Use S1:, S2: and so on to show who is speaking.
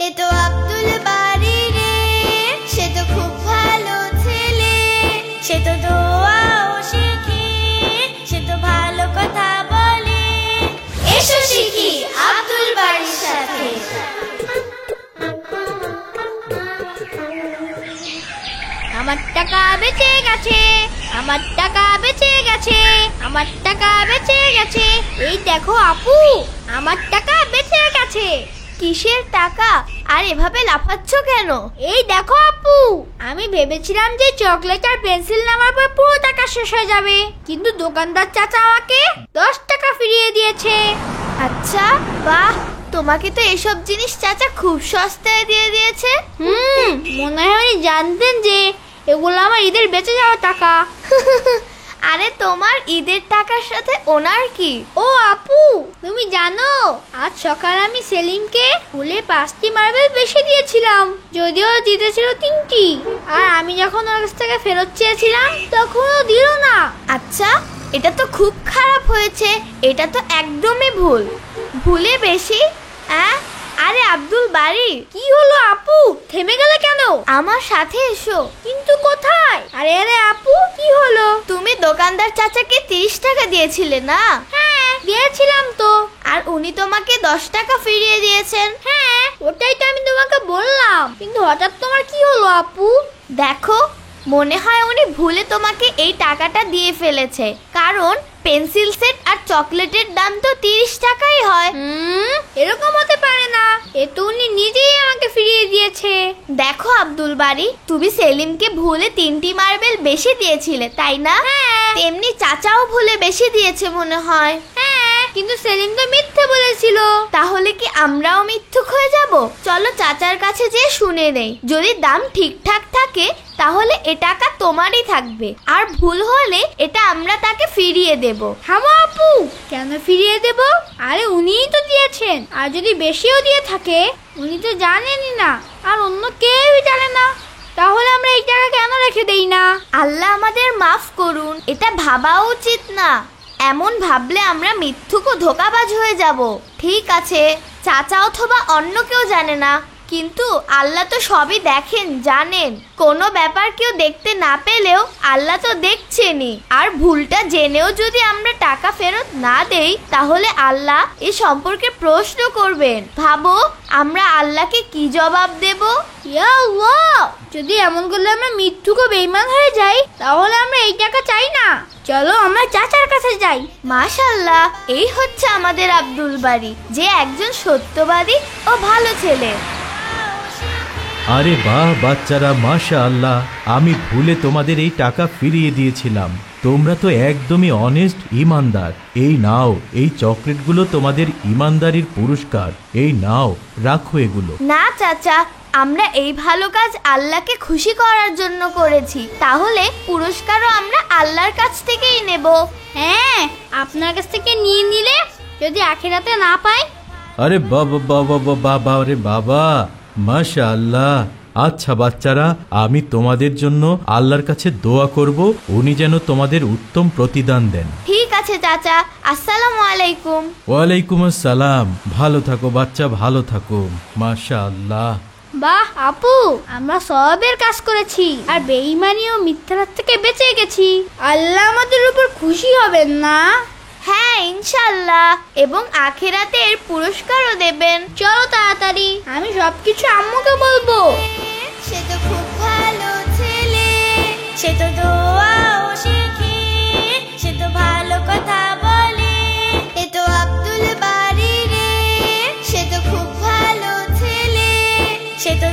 S1: এ তো আব্দুল বাড়ি রে, সে তো খুব ভালো ছেলে, সে তো দোয়াও শিখে, সে তো ভালো কথা বলে। এসো শিখি আব্দুল বাড়ির সাথে। আমার টাকা বেঁচে গেছে, আমার টাকা বেঁচে গেছে, আমার টাকা বেঁচে গেছে। এই দেখো আপু, আমার টাকা বেঁচে গেছে। কিসের টাকা? আর এভাবে লাফাচ্ছ কেন? এই দেখো আপু, আমি ভেবেছিলাম যে চকলেট আর পেন্সিল নেওয়ার পর পুরো টাকা শেষ হয়ে যাবে, কিন্তু দোকানদার চাচা আমাকে 10 টাকা ফিরিয়ে দিয়েছে। আচ্ছা, বাহ, তোমাকে তো এসব জিনিস চাচা খুব সস্তায় দিয়ে দিয়েছে। মনে হয় উনি জানতেন যে এগুলো আমার ঈদের বেঁচে যাওয়া টাকা। আরে তোমার ঈদের টাকার সাথে ওনার কি? ও আপু, তুমি জানো আজ সকালে আমি সেলিমকে ফুলে 5টি মার্বেল বেশি দিয়েছিলাম, যদিও জিতেছিল 3টি। আর আমি যখন ওর কাছ থেকে ফেরত চেয়েছিলাম তখন ও দিল না। আচ্ছা, এটা তো খুব খারাপ হয়েছে, এটা তো একদমই ভুল। ভুলে বেশি? আরে আব্দুল বাড়ি, কি হলো আপু, থেমে গেলে কেন? আমার সাথে এসো। কিন্তু কোথায়? আরে আরে আপু, কি হলো? তুমি দোকানদার চাচাকে 30 টাকা দিয়েছিলে না? হ্যাঁ, দিয়েছিলাম তো। আর উনি তোমাকে 10 টাকা ফিরিয়ে দিয়েছেন। হ্যাঁ, ওটাই তো আমি তোমাকে বললাম, কিন্তু হঠাৎ তোমার কি হলো আপু? দেখো, মনে হয় উনি ভুলে তোমাকে এই টাকাটা দিয়ে ফেলেছে, কারণ পেন্সিল সেট আর চকলেটের দাম তো 30 টাকাই হয়। এরকম হতে পারে না, এ তো উনি নিজেই আমাকে ফিরিয়ে দিয়েছে। দেখো আব্দুল বাড়ি, তুমি সেলিমকে ভুলে 3টি মার্বেল বেশি দিয়েছিলে, তাই না? তেমনি চাচাও ভুলে বেশি দিয়েছে মনে হয়। হ্যাঁ, কিন্তু সেলিম তো মিথ্যে বলেছিল। তাহলে কি আমরাও মিথ্যুক হয়ে যাব? চলো চাচার কাছে যেয়ে শুনে নেই, যদি দাম ঠিকঠাক থাকে তাহলে এ টাকা তোমারই থাকবে, আর ভুল হলে এটা আমরা তাকে ফিরিয়ে দেব। থামো আপু, কেন ফিরিয়ে দেব? আরে উনিই তো দিয়েছেন, আর যদি বেশিও দিয়ে থাকে উনি তো জানেনই না, আর অন্য কেউই জানে না, তাহলে আমরা এই টাকা কেন রেখে দেই না? আল্লাহ আমাদের মাফ করুন, এটা ভাবা উচিত না। এমন ভাবলে আমরা মিথ্যুক ও ধোঁকাবাজ হয়ে যাব। ঠিক আছে, চাচা অথবা অন্য কেউ জানে না, কিন্তু আল্লাহ তো সবই দেখেন, জানেন। কোনো ব্যাপার কেউ দেখতে না পেলেও আল্লাহ তো দেখছেনই। আর ভুলটা জেনেও যদি আমরা টাকা ফেরত না দেই তাহলে আল্লাহ এ সম্পর্কে প্রশ্ন করবেন। ভাবো আমরা আল্লাহকে কি জবাব দেব? ইয়া আল্লাহ, যদি এমন করলে আমরা মিথ্যুক ও বেঈমান হয়ে যাই তাহলে আমরা এই টাকা চাই না। চলো আমরা চাচার কাছে যাই। মাশাআল্লাহ, এই হচ্ছে আমাদের আব্দুল বাড়ি, যে একজন সত্যবাদী ও ভালো ছেলে।
S2: আরে বাহ বাচ্চারা, মাশাআল্লাহ, আমি ভুলে তোমাদের এই টাকা ফিরিয়ে দিয়েছিলাম। তোমরা তো একদমই অনেস্ট, ইমানদার। এই নাও, এই চকলেটগুলো তোমাদের ইমানদারির পুরস্কার। এই নাও, রাখো এগুলো।
S1: না চাচা, আমরা এই ভালো কাজ আল্লাহকে খুশি করার জন্য করেছি, তাহলে পুরস্কারও আমরা আল্লাহর কাছ থেকেই নেব। হ্যাঁ, আপনার কাছ থেকে নিয়ে নিলে যদি আখিরাতে না পাই।
S2: আরে বাবা বাবা বাবা, আরে বাবা, মাশাআল্লাহ। আচ্ছা বাচ্চারা, আমি তোমাদের জন্য আল্লাহর কাছে দোয়া করব, উনি যেন তোমাদের উত্তম প্রতিদান দেন।
S1: ঠিক আছে চাচা, আসসালামু আলাইকুম।
S2: ওয়ালাইকুম আসসালাম। ভালো থাকো বাচ্চা, ভালো থাকো। মাশাআল্লাহ।
S1: বাহ আপু, আমরা সওয়াবের কাজ করেছি আর বেঈমানি ও মিথ্যার থেকে বেঁচে গেছি। আল্লাহ আমাদের উপর খুশি হবেন না? হ্যাঁ ইনশাআল্লাহ, এবং আখিরাতে এর পুরস্কারও দেবেন। চলো তাড়াতাড়ি, আমি সবকিছু আম্মুকে বলবো। সে তো খুব ভালো ছেলে, সে তো দোয়াও শিখে, সে তো ভালো কথা বলে। এ তো আব্দুল বাড়ি রে, সে তো খুব ভালো ছেলে, সে তো